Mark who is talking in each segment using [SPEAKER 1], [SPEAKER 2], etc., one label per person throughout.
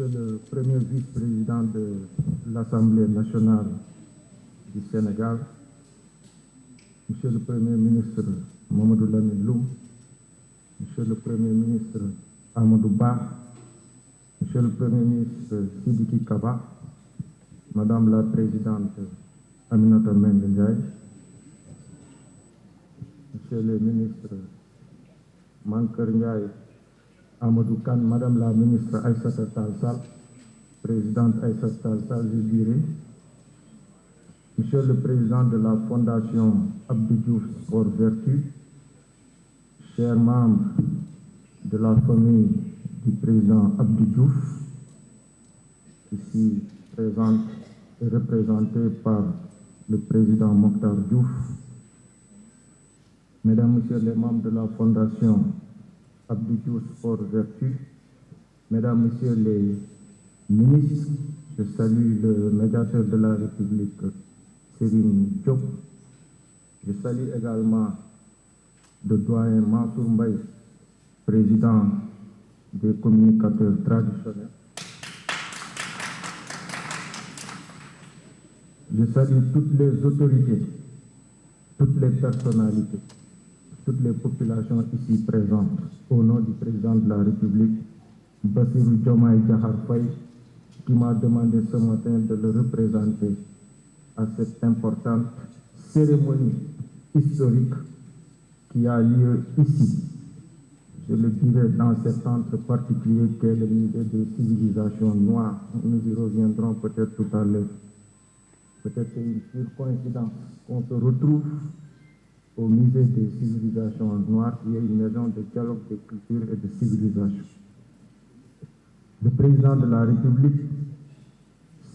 [SPEAKER 1] Monsieur le premier vice-président de l'Assemblée nationale du Sénégal, Monsieur le Premier ministre Mamadou Lamine Loum, Monsieur le Premier ministre Amadou Ba, Monsieur le Premier ministre Sidiki Kaba, Madame la Présidente Aminata Mbengue Ndiaye, Monsieur le ministre Mankeur Ndiaye Amadou Kane, Madame la ministre Aïssata Tall Sall, Présidente Aïssata Tall Sall, je dirais, Monsieur le Président de la Fondation Abdou Diouf Sport Vertu, chers membres de la famille du Président Abdou Diouf, ici présente et représentée par le Président Mokhtar Diouf, Mesdames, Messieurs les membres de la Fondation Abdou Diouf Sport Vertu, Mesdames, Messieurs les ministres, je salue le médiateur de la République, Serigne Diop. Je salue également le doyen Mansour Mbaye, président des communicateurs traditionnels. Je salue toutes les autorités, toutes les personnalités, toutes les populations ici présentes, au nom du président de la République, Bassirou Diomaye Diakhar Faye, qui m'a demandé ce matin de le représenter à cette importante cérémonie historique qui a lieu ici. Je le dirai dans cet centre particulier qu'est le musée des civilisations noires. Nous y reviendrons peut-être tout à l'heure. Peut-être c'est une pure coïncidence qu'on se retrouve au musée des civilisations noires, qui est une maison de dialogue de culture et de civilisation. Le président de la République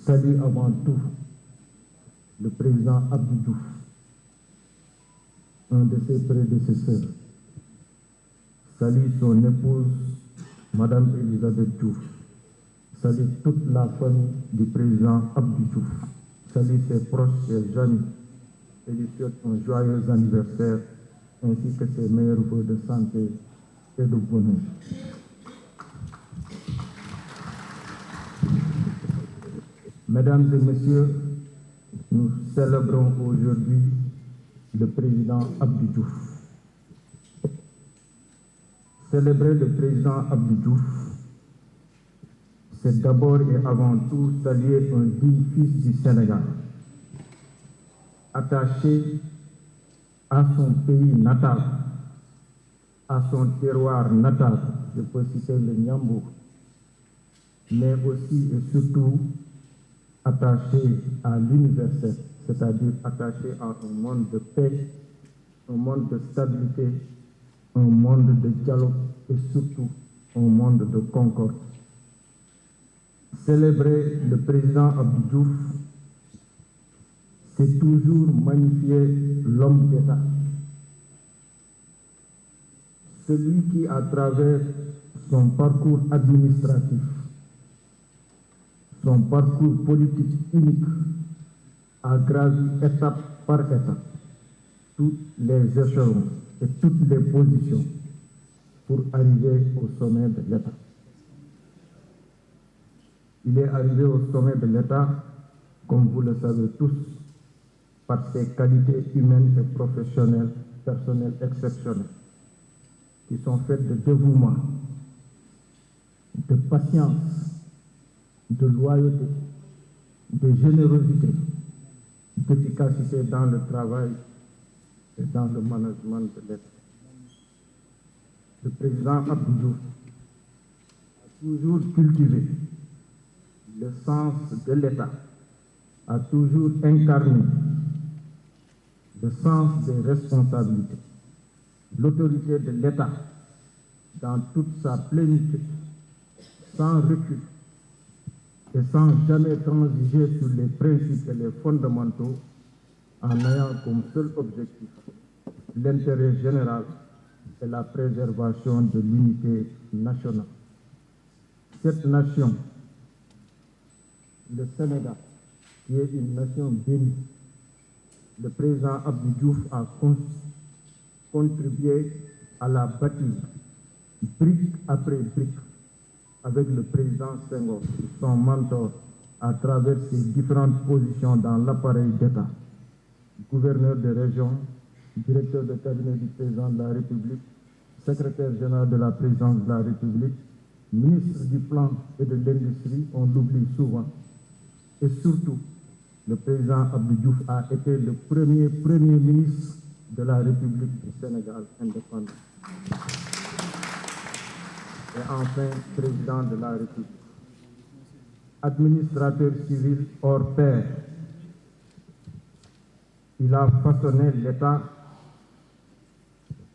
[SPEAKER 1] salue avant tout le président Abdou Diouf, un de ses prédécesseurs, salue son épouse, Madame Elisabeth Diouf, salue toute la famille du président Abdou Diouf, salue ses proches, ses amis, et lui souhaite un joyeux anniversaire, ainsi que ses meilleurs vœux de santé et de bonheur. Mesdames et messieurs, nous célébrons aujourd'hui le président Abdou Diouf. Célébrer le président Abdou Diouf, c'est d'abord et avant tout saluer un digne fils du Sénégal, attaché à son pays natal, à son terroir natal, je peux citer le Niambour, mais aussi et surtout attaché à l'universel, c'est-à-dire attaché à un monde de paix, un monde de stabilité, un monde de dialogue et surtout un monde de concorde. Célébrer le président Abdou Diouf, c'est toujours magnifier l'homme d'État, celui qui, à travers son parcours administratif, son parcours politique unique, a gravi étape par étape tous les échelons et toutes les positions pour arriver au sommet de l'État. Il est arrivé au sommet de l'État, comme vous le savez tous, par ses qualités humaines et professionnelles, personnelles exceptionnelles, qui sont faites de dévouement, de patience, de loyauté, de générosité, d'efficacité dans le travail et dans le management de l'État. Le président Abdou Diouf a toujours cultivé le sens de l'État, a toujours incarné le sens des responsabilités, l'autorité de l'État dans toute sa plénitude, sans recul et sans jamais transiger sur les principes et les fondamentaux, en ayant comme seul objectif l'intérêt général et la préservation de l'unité nationale. Cette nation, le Sénégal, qui est une nation bénie, le président Abdou Diouf a contribué à la bâtir brique après brique avec le président Senghor, son mentor, à travers ses différentes positions dans l'appareil d'État, gouverneur de région, directeur de cabinet du président de la République, secrétaire général de la présidence de la République, ministre du Plan et de l'Industrie, on l'oublie souvent, et surtout, le président Abdou Diouf a été le premier ministre de la République du Sénégal indépendant. Et enfin, président de la République. Administrateur civil hors pair, il a façonné l'État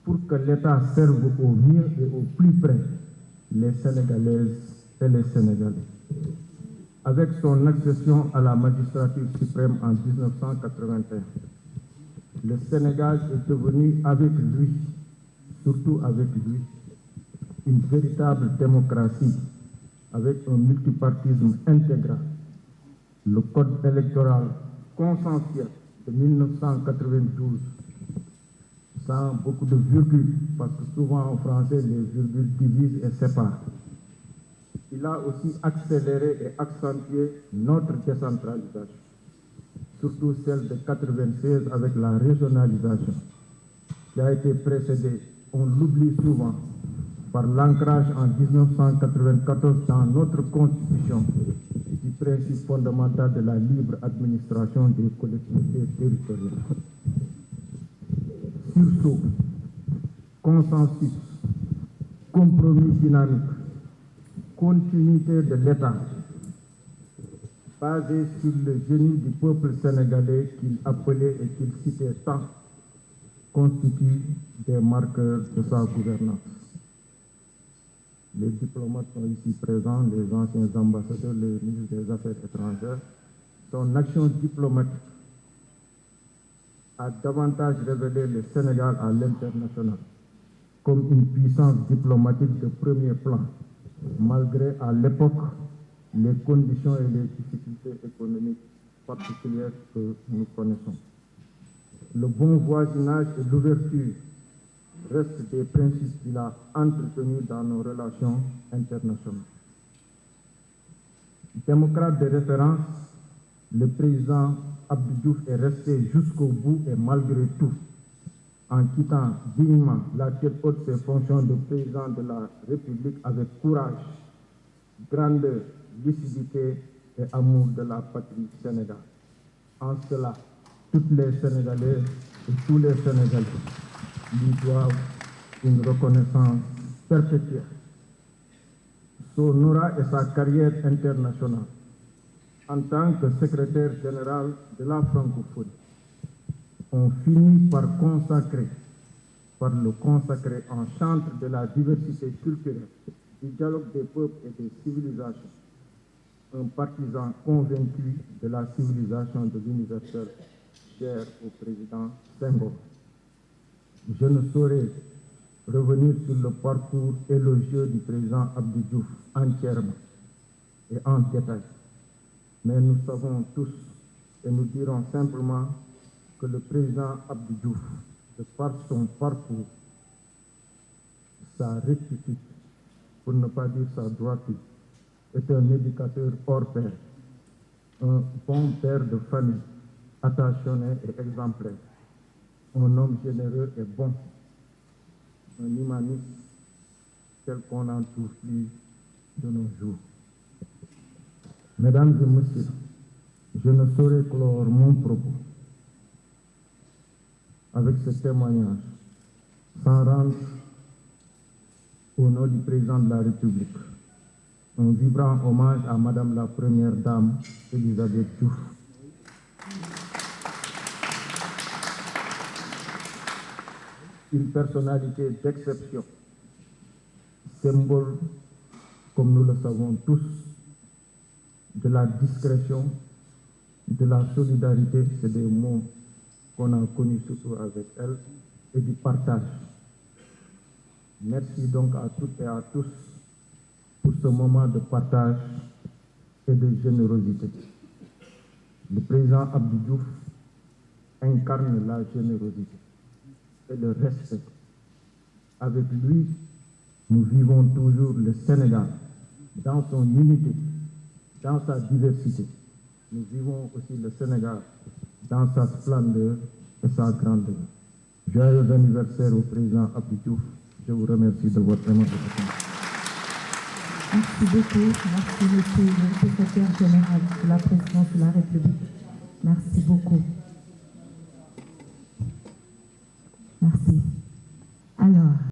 [SPEAKER 1] pour que l'État serve au mieux et au plus près les Sénégalaises et les Sénégalais. Avec son accession à la magistrature suprême en 1981, le Sénégal est devenu avec lui, surtout avec lui, une véritable démocratie avec un multipartisme intégral. Le code électoral consensuel de 1992, sans beaucoup de virgules, parce que souvent en français les virgules divisent et séparent. Il a aussi accéléré et accentué notre décentralisation, surtout celle de 1996 avec la régionalisation, qui a été précédée, on l'oublie souvent, par l'ancrage en 1994 dans notre Constitution du principe fondamental de la libre administration des collectivités territoriales. Sursaut, consensus, compromis dynamique, continuité de l'État, basé sur le génie du peuple sénégalais qu'il appelait et qu'il citait tant, constituent des marqueurs de sa gouvernance. Les diplomates sont ici présents, les anciens ambassadeurs, les ministres des Affaires étrangères. Son action diplomatique a davantage révélé le Sénégal à l'international comme une puissance diplomatique de premier plan, malgré à l'époque les conditions et les difficultés économiques particulières que nous connaissons. Le bon voisinage et l'ouverture restent des principes qu'il a entretenus dans nos relations internationales. Démocrate de référence, le président Abdou Diouf est resté jusqu'au bout et malgré tout, en quittant dignement la tête haute de ses fonctions de président de la République avec courage, grandeur, lucidité et amour de la patrie sénégalaise. En cela, toutes les Sénégalaises et tous les Sénégalais lui doivent une reconnaissance perpétuelle. Son aura et sa carrière internationale en tant que secrétaire général de la francophonie ont fini par le consacrer en chantre de la diversité culturelle, du dialogue des peuples et des civilisations, un partisan convaincu de la civilisation de l'universel cher au président Senghor. Je ne saurais revenir sur le parcours élogieux du président Abdou Diouf entièrement et en détail. Mais nous savons tous et nous dirons simplement que le président Abdou Diouf, de par son parcours, sa rectitude, pour ne pas dire sa droiture, est un éducateur hors pair, un bon père de famille, attentionné et exemplaire, un homme généreux et bon, un humaniste tel qu'on n'en trouve plus de nos jours. Mesdames et messieurs, je ne saurais clore mon propos avec ce témoignage sans rendre au nom du président de la République un vibrant hommage à Madame la Première Dame Elisabeth Diouf. Une personnalité d'exception, symbole, comme nous le savons tous, de la discrétion, de la solidarité, c'est des mots qu'on a connus surtout avec elle, et du partage. Merci donc à toutes et à tous pour ce moment de partage et de générosité. Le président Abdou Diouf incarne la générosité et le respect. Avec lui, nous vivons toujours le Sénégal dans son unité, dans sa diversité. Nous vivons aussi le Sénégal dans sa splendeur et sa grandeur. Joyeux anniversaire au président Abdou Diouf. Je vous remercie de votre aimable attention.
[SPEAKER 2] Merci beaucoup. Merci, monsieur le secrétaire général de la présidence de la République. Merci beaucoup. Merci. Alors,